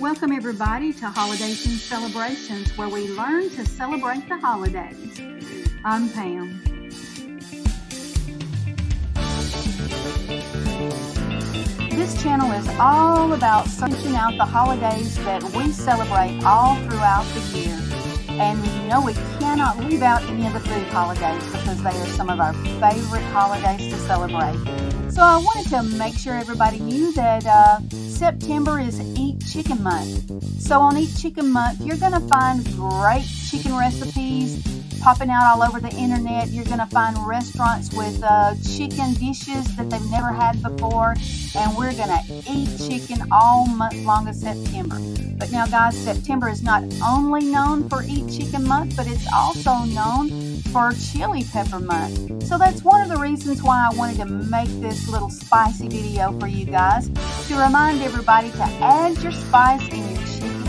Welcome everybody to Holidays and Celebrations, where we learn to celebrate the holidays. I'm Pam. This channel is all about searching out the holidays that we celebrate all throughout the year. And you know we cannot leave out any of the food holidays because they are some of our favorite holidays to celebrate. So I wanted to make sure everybody knew that September is Eat Chicken Month. So on Eat Chicken Month, you're going to find great chicken recipes popping out all over the internet. You're going to find restaurants with chicken dishes that they've never had before. And we're going to eat chicken all month long of September. But now guys, September is not only known for Eat Chicken Month, but it's also known for Chili Pepper Month. So that's one of the reasons why I wanted to make this little spicy video for you guys, to remind everybody to add your spice in your chicken.